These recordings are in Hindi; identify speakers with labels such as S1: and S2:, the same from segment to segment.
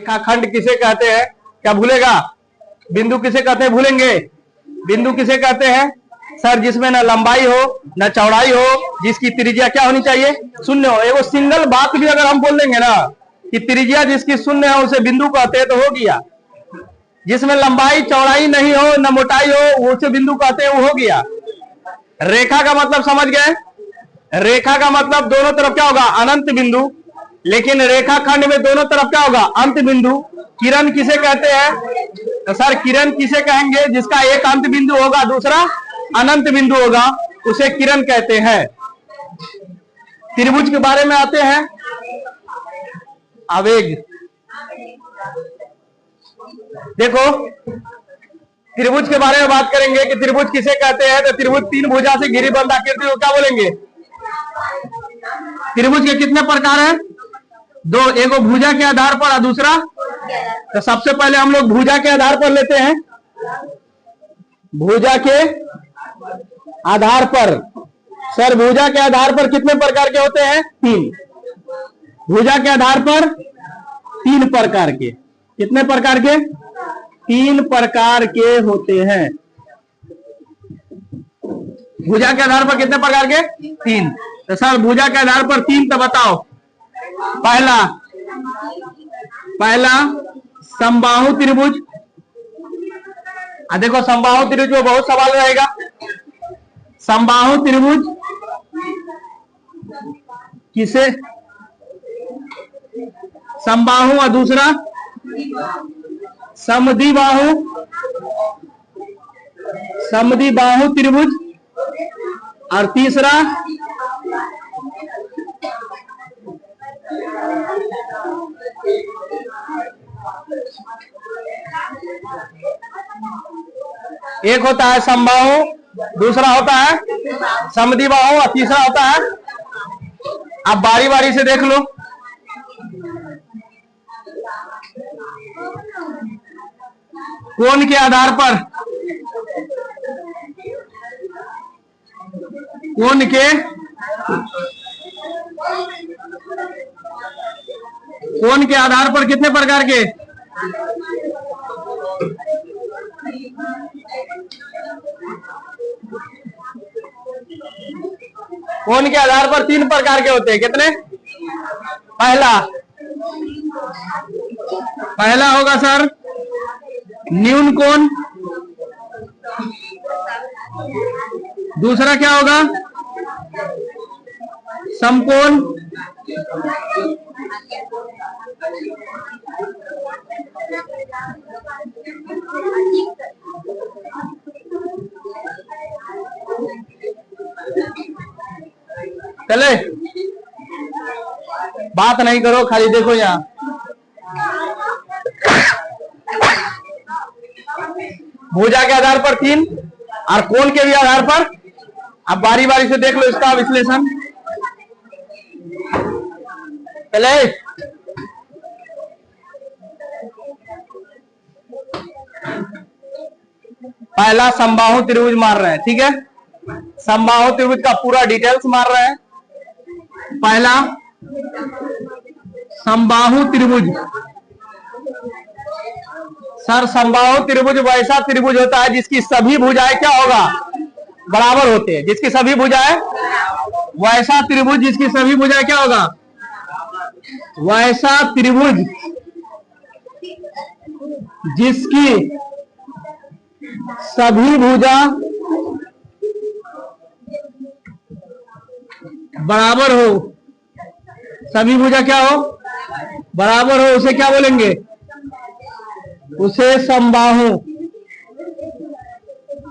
S1: रेखाखंड किसे कहते हैं? क्या भूलेगा? बिंदु किसे कहते हैं? भूलेंगे? बिंदु किसे कहते हैं सर? जिसमें न लंबाई हो न चौड़ाई हो, जिसकी त्रिज्या क्या होनी चाहिए? शून्य हो। एगो सिंगल बात भी अगर हम बोल देंगे ना कि त्रिज्या जिसकी शून्य है उसे बिंदु कहते हैं, तो हो गया। जिसमें लंबाई चौड़ाई नहीं हो न मोटाई हो उसे बिंदु कहते हैं, वो हो गया। रेखा का मतलब समझ गए? रेखा का मतलब दोनों तरफ क्या होगा? अनंत बिंदु। लेकिन रेखाखंड में दोनों तरफ क्या होगा? अंत बिंदु। किरण किसे कहते हैं? तो सर किरण किसे कहेंगे? जिसका एक अंत बिंदु होगा दूसरा अनंत बिंदु होगा, उसे किरण कहते हैं। त्रिभुज के बारे में आते हैं। आवेग देखो, त्रिभुज के बारे में बात करेंगे कि त्रिभुज किसे कहते हैं, तो त्रिभुज तीन भुजा से घिरी बंद आकृति को क्या बोलेंगे? त्रिभुज के कितने प्रकार हैं? दो। एगो भुजा के आधार पर और दूसरा, तो सबसे पहले हम लोग भुजा के आधार पर लेते हैं। भुजा के आधार पर सर, भुजा के आधार पर कितने प्रकार के होते हैं? तीन। भुजा के आधार पर तीन प्रकार के। कितने प्रकार के? तीन प्रकार के होते हैं। भुजा के आधार पर कितने प्रकार के? तीन। तो सर भुजा के आधार पर तीन, तो बताओ। पहला समबाहु त्रिभुज। देखो समबाहु त्रिभुज में बहुत सवाल रहेगा। समबाहु त्रिभुज किसे? समबाहु और दूसरा समद्विबाहु। समद्विबाहु त्रिभुज और तीसरा एक होता है समबाहु, दूसरा होता है समद्विबाहु और तीसरा होता है, आप बारी बारी से देख लो। कोण के आधार पर, कोण के आधार पर कितने प्रकार के? कोण के आधार पर तीन प्रकार के होते हैं। कितने? पहला होगा सर न्यून कोण। दूसरा क्या होगा? समकोण। चले, बात नहीं करो, खाली देखो यहाँ। भुजा के आधार पर तीन और कोण के भी आधार पर। अब बारी बारी से देख लो इसका विश्लेषण। चले, पहला समबाहु त्रिभुज मार रहे हैं, ठीक है? समबाहु त्रिभुज का पूरा डिटेल्स मार रहे हैं। पहला समबाहु त्रिभुज। सर समबाहु त्रिभुज वैसा त्रिभुज होता है जिसकी सभी भुजाएं क्या होगा? बराबर होते हैं। जिसकी सभी भुजाएं, वैसा त्रिभुज जिसकी सभी भुजाएं क्या होगा? वैसा त्रिभुज जिसकी सभी भुजा बराबर हो। सभी भुजा क्या हो? बराबर हो, उसे क्या बोलेंगे? उसे समबाहु,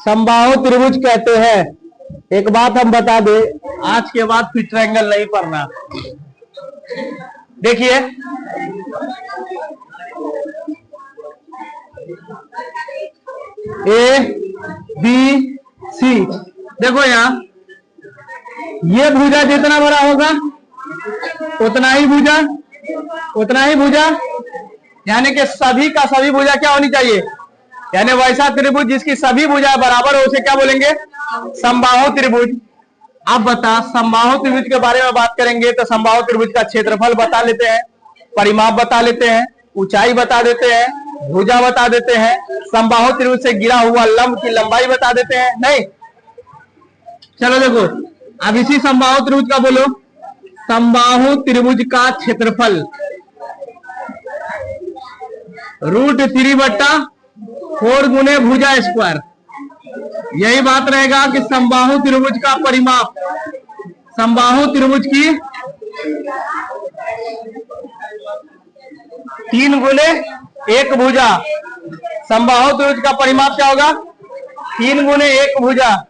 S1: समबाहु त्रिभुज कहते हैं। एक बात हम बता दें, आज के बाद फिर ट्रायंगल नहीं पढ़ना। देखिए ए बी सी, देखो यहाँ ये भुजा जितना बड़ा होगा उतना ही भुजा, यानी कि सभी का सभी भुजा क्या होनी चाहिए? यानी वैसा त्रिभुज जिसकी सभी भुजा बराबर हो उसे क्या बोलेंगे? समबाहु त्रिभुज। अब बता, समबाहु त्रिभुज के बारे में बात करेंगे तो समबाहु त्रिभुज का क्षेत्रफल बता लेते हैं, परिमाप बता लेते हैं, ऊंचाई बता देते हैं, भुजा बता देते हैं, समबाहु त्रिभुज से गिरा हुआ लंब की लंबाई बता देते हैं? नहीं। चलो देखो, अब इसी समबाहु त्रिभुज का बोलो, समबाहु त्रिभुज का क्षेत्रफल √3/4 गुने भुजा स्क्वायर। यही बात रहेगा कि समबाहु त्रिभुज का परिमाप, समबाहु त्रिभुज की 3 गुने 1 भुजा। समबाहु त्रिभुज का परिमाप क्या होगा? 3 गुने 1 भुजा।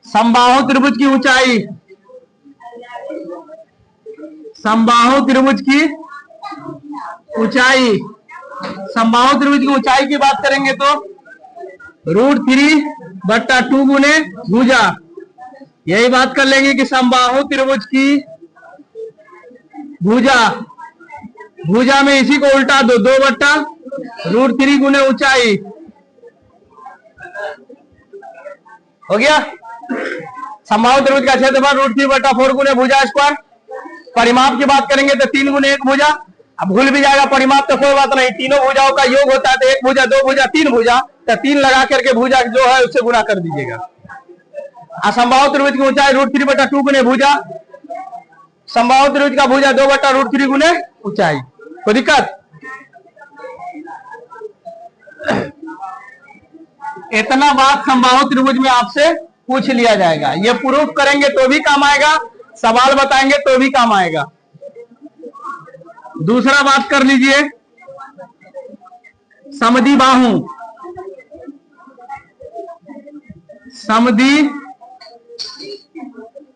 S1: समबाहु त्रिभुज की ऊंचाई, समबाहु त्रिभुज की ऊंचाई, समबाहु त्रिभुज की ऊंचाई की बात करेंगे तो √3/2 गुने भुजा। यही बात कर लेंगे कि समबाहु त्रिभुज की भुजा, भुजा में इसी को उल्टा दो, 2/√3 गुने ऊंचाई। हो गया? समबाहु त्रिभुज का क्षेत्रफल √3/4 गुने भुजा स्क्वायर। परिमाप की बात करेंगे तो 3 गुने 1 भुजा। अब भूल भी जाएगा परिमाप तो कोई बात नहीं, तीनों भुजाओं का योग होता है तो 1 भुजा 2 भुजा 3 भुजा, तो 3 लगा करके भुजा जो है उससे गुना कर दीजिएगा। समबाहु त्रिभुज की ऊंचाई √3/2 गुने भुजा, समबाहु त्रिभुज का भुजा 2/√3 गुने ऊंचाई। कोई दिक्कत? इतना बात समबाहु त्रिभुज में आपसे पूछ लिया जाएगा। ये प्रूफ करेंगे तो भी काम आएगा, सवाल बताएंगे तो भी काम आएगा। दूसरा बात कर लीजिए, समद्विबाहु,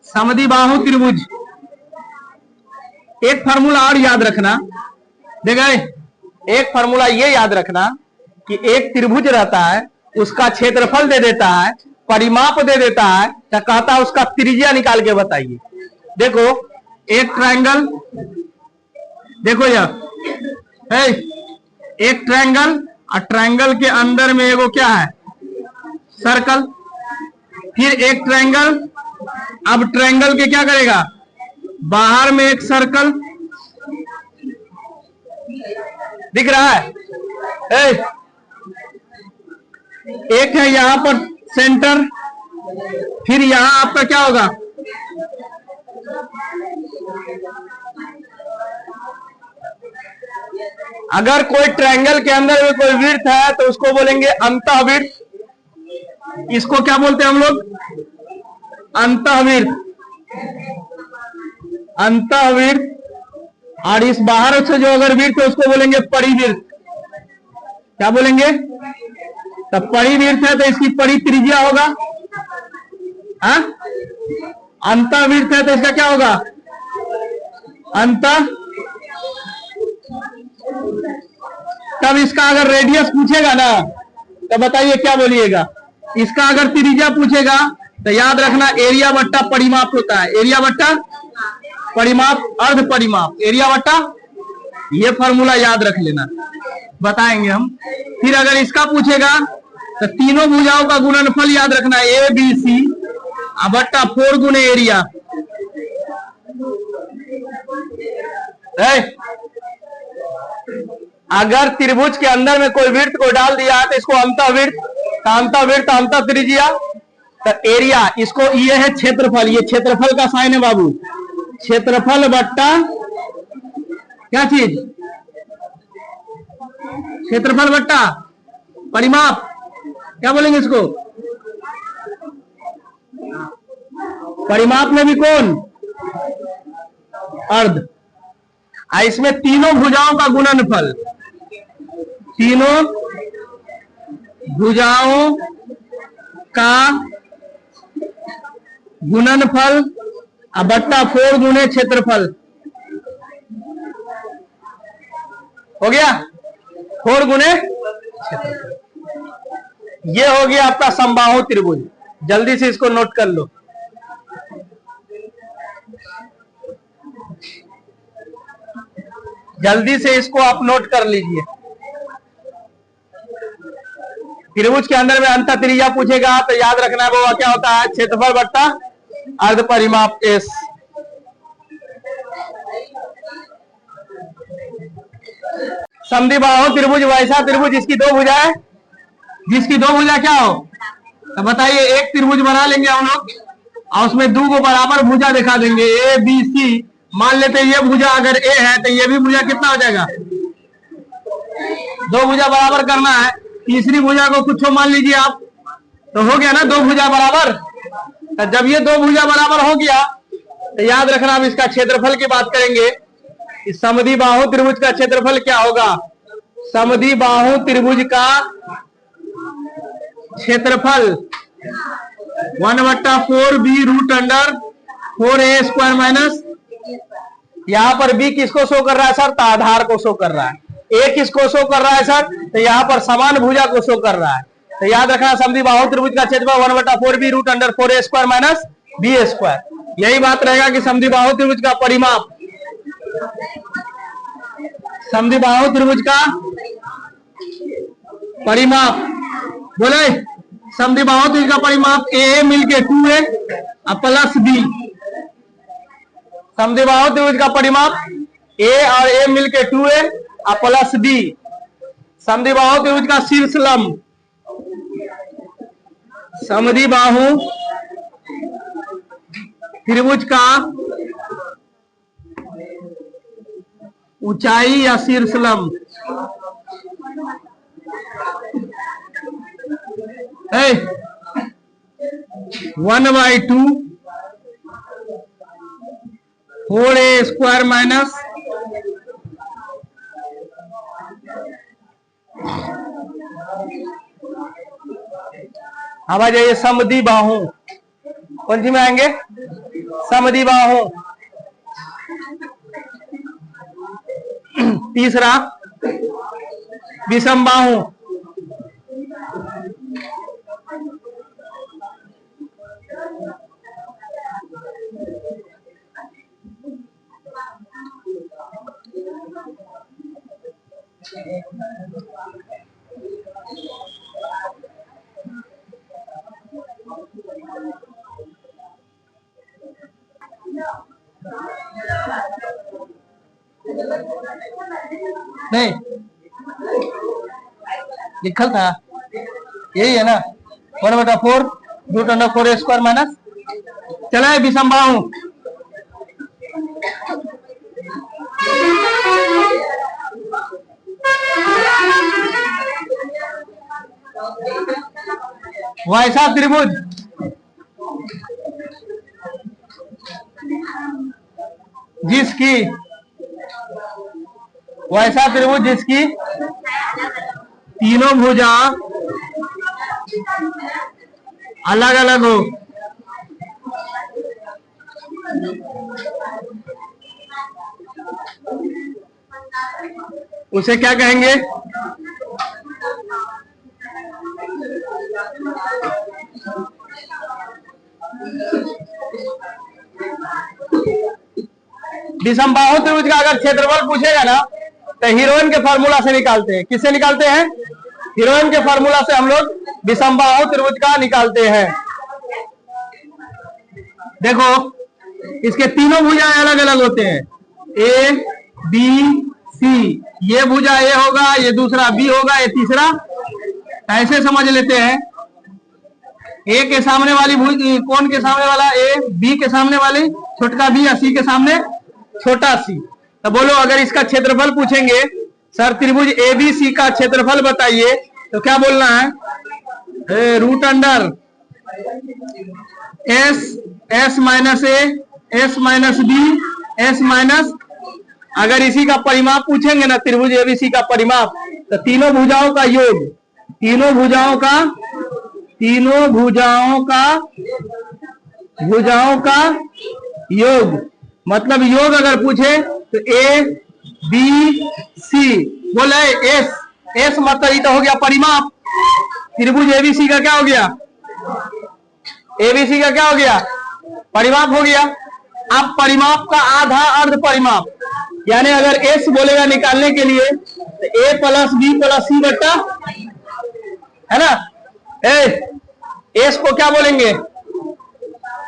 S1: समद्विबाहु त्रिभुज। एक फार्मूला और याद रखना, देखा, एक फार्मूला ये याद रखना कि एक त्रिभुज रहता है, उसका क्षेत्रफल दे देता है, परिमाप दे देता है, तो कहता है उसका त्रिज्या निकाल के बताइए। देखो एक ट्रायंगल, देखो यह है एक ट्रायंगल, और ट्रायंगल के अंदर में एगो क्या है? सर्कल। फिर एक ट्रायंगल, अब ट्रायंगल के क्या करेगा? बाहर में एक सर्कल दिख रहा है? एक है यहां पर सेंटर, फिर यहां आपका क्या होगा? अगर कोई ट्रायंगल के अंदर में कोई वृत्त है तो उसको बोलेंगे अंतःवृत्त। इसको क्या बोलते हैं हम लोग? अंतःवृत्त, अंतःवृत्त। और इस बाहर से जो अगर वृत्त है उसको बोलेंगे परिवृत्त। क्या बोलेंगे? तो परिवृत्त है तो इसकी परित्रिज्या होगा। अंतःवृत्त है तो इसका क्या होगा? अंतः। तब इसका अगर रेडियस पूछेगा ना तो बताइए क्या बोलिएगा? इसका अगर त्रिज्या पूछेगा तो याद रखना एरिया बट्टा परिमाप होता है। एरिया बट्टा परिमाप, अर्ध परिमाप, एरिया बट्टा। ये फॉर्मूला याद रख लेना, बताएंगे हम। फिर अगर इसका पूछेगा तो तीनों भुजाओं का गुणनफल याद रखना, ABC बट्टा 4 गुने एरिया। अगर त्रिभुज के अंदर में कोई वृत्त को डाल दिया है तो इसको अंतःवृत्त, अंतःवृत्त अंतः त्रिज्या, तो एरिया, इसको ये है क्षेत्रफल। ये क्षेत्रफल का साइन है बाबू, क्षेत्रफल बट्टा क्या चीज? क्षेत्रफल बट्टा परिमाप। क्या बोलेंगे इसको? परिमाप में भी कौन? अर्ध। इसमें तीनों भुजाओं का गुणनफल, तीनों भुजाओं का गुणनफल बट्टा 4 गुने क्षेत्रफल। हो गया? 4 गुने क्षेत्रफल। ये हो गया आपका समबाहु त्रिभुज। जल्दी से इसको नोट कर लो। जल्दी से इसको आप नोट कर लीजिए। त्रिभुज के अंदर में अंत त्रिज्या पूछेगा तो याद रखना वो क्या होता है, क्षेत्रफल बट्टा अर्ध परिमाप एस। समद्विबाहु त्रिभुज वैसा त्रिभुज जिसकी दो भुजाएं, जिसकी दो भुजा क्या हो, तो बताइए। एक त्रिभुज बना लेंगे हम लोग और उसमें दो को बराबर भुजा दिखा देंगे, ए बी सी। मान लेते हैं ये भुजा अगर ए है तो ये भी भुजा कितना हो जाएगा, दो भुजा बराबर करना है। तीसरी भुजा को कुछ मान लीजिए आप, तो हो गया ना दो भुजा बराबर। तो जब ये दो भुजा बराबर हो गया तो याद रखना अब इसका क्षेत्रफल की बात करेंगे। इस समद्विबाहु त्रिभुज का क्षेत्रफल क्या होगा, समद्विबाहु त्रिभुज का क्षेत्रफल 1/4 b root under 4a square minus, यहाँ पर बी किसको शो कर रहा है सर, तो आधार को शो कर रहा है। ए किसको शो कर रहा है सर, तो यहाँ पर समान भुजा को शो कर रहा है। तो याद रखना समद्विबाहु त्रिभुज का क्षेत्रफल 1/4 b root under 4a square minus b square. यही बात रहेगा कि समद्विबाहु त्रिभुज का परिमाप, समद्विबाहु त्रिभुज का परिमाप बोले, समद्विबाहु त्रिभुज का परिमाप ए मिलके 2a प्लस बी। समद्विबाहु त्रिभुज का परिमाप ए और ए मिलके 2a प्लस बी। समद्विबाहु त्रिभुज का शीर्ष लंब, समद्विबाहु त्रिभुज का ऊंचाई या शीर्ष लंब 1/2 4a स्क्वायर माइनस अब आ जाइए समद्विबाहु, कौन सी में आएंगे, समद्विबाहु। तीसरा विषमबाहु, नहीं लिखल था यही है ना, 1/4 root under 4a square minus. चला है विषमबाहु, वैसा त्रिभुज जिसकी, वैसा त्रिभुज जिसकी तीनों भुजा अलग अलग हो, उसे क्या कहेंगे, विषमबाहु त्रिभुज का अगर क्षेत्रफल पूछेगा ना तो हीरोइन के फार्मूला से निकालते हैं। किससे निकालते हैं, हीरोइन के फार्मूला से हम लोग विषमबाहु त्रिभुज का निकालते हैं। देखो इसके तीनों भुजाएं अलग अलग होते हैं, ए बी सी। ये भुजा ए होगा, ये दूसरा बी होगा, ये तीसरा। ऐसे समझ लेते हैं, ए के सामने वाली भुज कौन के सामने वाला ए, बी के सामने वाली छोटका बी या सी के सामने छोटा सी। तो बोलो अगर इसका क्षेत्रफल पूछेंगे, सर त्रिभुज ए बी सी का क्षेत्रफल बताइए, तो क्या बोलना है, root under s minus a s minus b s minus. अगर इसी का परिमाप पूछेंगे ना त्रिभुज एबीसी का परिमाप, तो तीनों भुजाओं का योग, तीनों भुजाओं का योग, मतलब योग अगर पूछे तो ए बी सी बोले एस मतलब ये तो हो गया परिमाप। त्रिभुज एबीसी का क्या हो गया, एबीसी का क्या हो गया, परिमाप हो गया। अब परिमाप का आधा अर्ध परिमाप, यानी अगर एस बोलेगा निकालने के लिए तो ए प्लस बी प्लस सी बट्टा, है ना। एस को क्या बोलेंगे,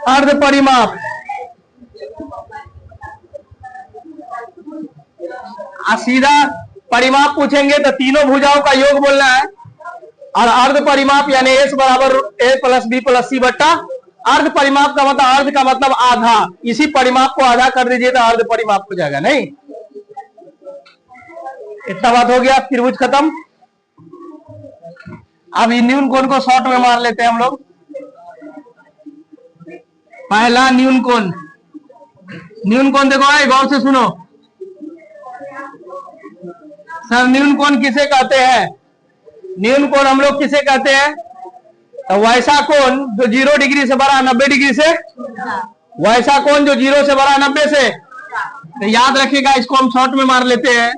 S1: अर्ध परिमाप। सीधा परिमाप पूछेंगे तो तीनों भुजाओं का योग बोलना है, और अर्ध परिमाप यानी एस बराबर ए प्लस बी प्लस सी बट्टा अर्ध परिमाप का मतलब, अर्ध का मतलब आधा, इसी परिमाप को आधा कर दीजिए तो अर्ध परिमाप हो जाएगा। नहीं, इतना बात हो गया, त्रिभुज खत्म। अब न्यून कोण को शॉर्ट में मार लेते हैं हम लोग। पहला न्यून कोण, न्यून कोण देखो भाई गौर से सुनो। सर न्यून कोण किसे कहते हैं, न्यून कोण हम लोग किसे कहते हैं, तो वैसा कोण जो 0 डिग्री से बड़ा 90 डिग्री से, वैसा कोण जो 0 से बड़ा 90 से। तो याद रखिएगा, इसको हम शॉर्ट में मार लेते हैं।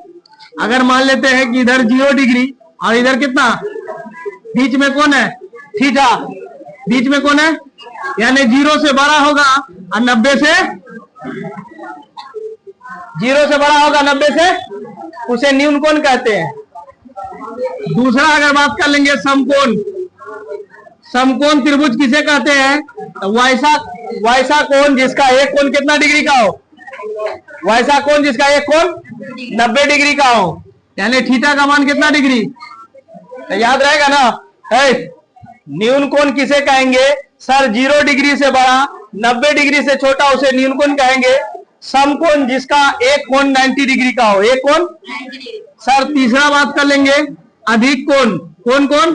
S1: अगर मान लेते हैं कि इधर 0 डिग्री और इधर कितना, बीच में कौन है, थीटा, बीच में कौन है, यानी 0 से बड़ा होगा और 90 से, 0 से बड़ा होगा 90 से, उसे न्यून कोण कहते हैं। दूसरा अगर बात कर लेंगे समकोण, समकोण त्रिभुज किसे कहते हैं, तो वैसा कोण जिसका एक कोण कितना डिग्री का हो, वैसा कोण जिसका एक कोण 90 डिग्री का हो, यानी थीटा का मान कितना डिग्री, तो याद रहेगा ना। न्यून कोण किसे कहेंगे, सर 0 डिग्री से बड़ा 90 डिग्री से छोटा उसे न्यून कोण कहेंगे। समकोण जिसका एक कोण 90 डिग्री का हो, एक कोण। सर तीसरा बात कर लेंगे अधिक कोण, कौन कौन,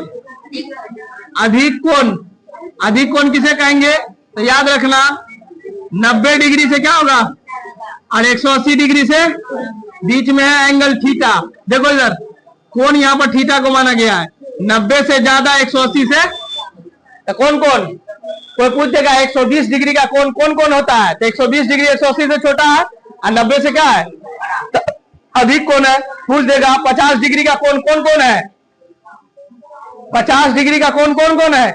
S1: अधिक कोण, अधिक कोण किसे कहेंगे, तो याद रखना 90 डिग्री से क्या होगा और 180 डिग्री से बीच में है एंगल थीटा। देखो इधर कोण यहाँ पर थीटा को माना गया है, 90 से ज्यादा 180 से, तो कौन कौन, कोई पूछ देगा 120 डिग्री का कोण कौन कौन होता है, तो 120 डिग्री 180 से छोटा है और 90 से क्या है, तो अधिक कोण है। पूछ देगा 50 डिग्री का कोण कौन कौन है, 50 डिग्री का कोण कौन कौन है,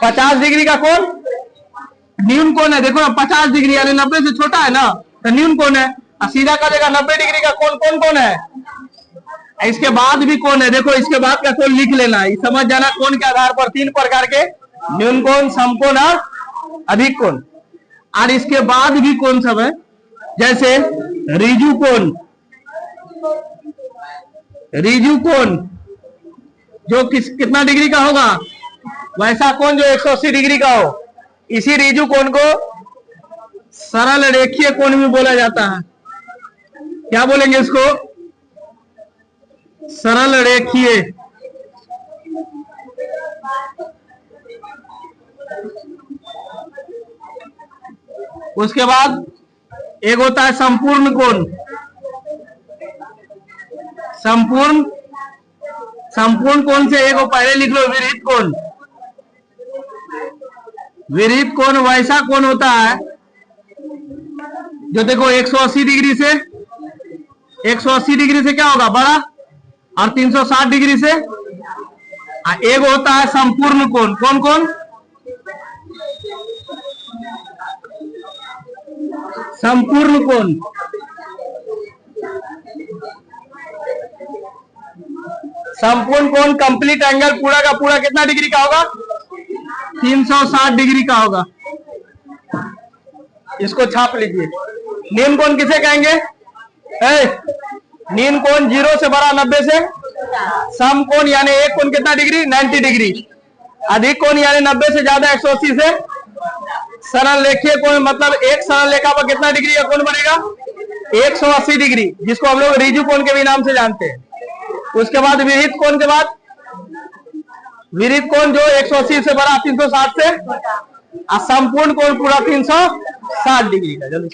S1: 50 डिग्री का कोण न्यून कोण है। देखो ना 50 डिग्री यानी 90 से छोटा है ना, तो न्यून कोण है। सीधा कर देगा 90 डिग्री का कोण कौन कौन है, इसके बाद भी कोण है। देखो इसके बाद का कोण लिख लेना, समझ जाना कोण के आधार पर 3 प्रकार के, न्यून कोण, समकोण और अधिक कोण। और इसके बाद भी कोण सब है, जैसे रिजु कोण, रिजु कोण जो कितना डिग्री का होगा, वैसा कोण जो 180 डिग्री का हो। इसी रिजु कोण को सरल रेखीय कोण भी बोला जाता है। क्या बोलेंगे इसको, सरल रेखीय। उसके बाद एक होता है संपूर्ण कोण, संपूर्ण कोण से एक पहले लिख लो विरहित कोण। विरहित कोण वैसा कोण होता है जो देखो 180 डिग्री से, 180 डिग्री से क्या होगा बड़ा और 360 डिग्री से। एक होता है संपूर्ण कोण, कौन कौन, संपूर्ण कोण। संपूर्ण कोण कंप्लीट एंगल पूरा का पूरा कितना डिग्री का होगा, 360 डिग्री का होगा। इसको छाप लीजिए। न्यून कोण किसे कहेंगे, न्यून कोण 0 से बड़ा 90 से, सम कोण यानी एक कोण कितना डिग्री 90 डिग्री, अधिक कोण यानी 90 से ज्यादा 180 से। सरल रेखीय कोण मतलब एक सरल रेखा पर कितना डिग्री का कोण बनेगा, 180 डिग्री, जिसको हम लोग रिजु कोण के भी नाम से जानते हैं। उसके बाद विरहित कोण के बाद, विरहित कोण जो 180 से बड़ा 360 से, और संपूर्ण कोण पूरा 360 डिग्री का। जल्दी